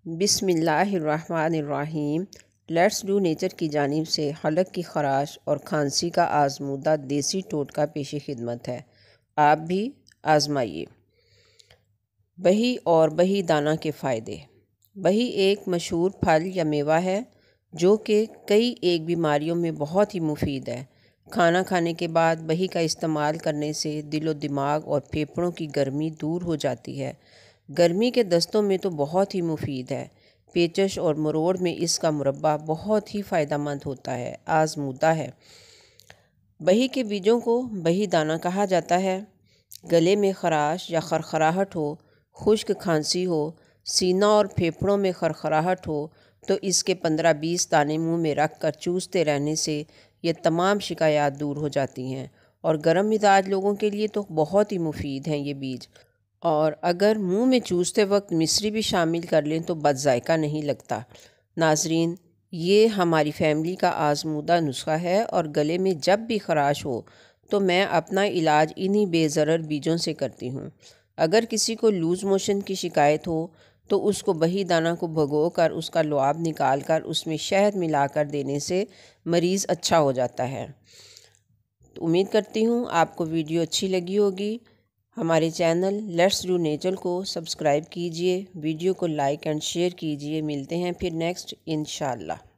بسم اللہ الرحمن الرحیم۔ لیٹس ڈو نیچر کی جانب سے حلق کی خراش اور کھانسی کا آزمودہ دیسی ٹوٹکا پیش خدمت ہے، آپ بھی آزمائیے۔ بہی اور بہی دانہ کے فائدے۔ بہی ایک مشہور پھل یا میوہ ہے جو کہ کئی ایک بیماریوں میں بہت ہی مفید ہے۔ کھانا کھانے کے بعد بہی کا استعمال کرنے سے دل و دماغ اور پھیپھڑوں کی گرمی دور ہو جاتی ہے۔ گرمی کے دستوں میں تو بہت ہی مفید ہے۔ پیچش اور مروڑ میں اس کا مربع بہت ہی فائدہ مند ہوتا ہے، آزمودہ ہے۔ بہی کے بیجوں کو بہی دانہ کہا جاتا ہے۔ گلے میں خراش یا خرخراہٹ ہو، خشک کھانسی ہو، سینہ اور پھیپھڑوں میں خرخراہٹ ہو تو اس کے 15-20 دانے منہ میں رکھ کر چوستے رہنے سے یہ تمام شکایات دور ہو جاتی ہیں، اور گرم مزاج لوگوں کے لیے تو بہت ہی مفید ہیں یہ بیج۔ اور اگر منہ میں چوستے وقت مصری بھی شامل کر لیں تو بد ذائقہ نہیں لگتا۔ ناظرین، یہ ہماری فیملی کا آزمودہ نسخہ ہے، اور گلے میں جب بھی خراش ہو تو میں اپنا علاج انہی بے ضرر بیجوں سے کرتی ہوں۔ اگر کسی کو لوز موشن کی شکایت ہو تو اس کو بہی دانہ کو بھگو کر اس کا لعاب نکال کر اس میں شہد ملا کر دینے سے مریض اچھا ہو جاتا ہے۔ امید کرتی ہوں آپ کو ویڈیو اچھی لگی ہوگی۔ ہمارے چینل لیٹس ڈو نیچر کو سبسکرائب کیجئے، ویڈیو کو لائک اینڈ شیئر کیجئے۔ ملتے ہیں پھر نیکسٹ انشاءاللہ۔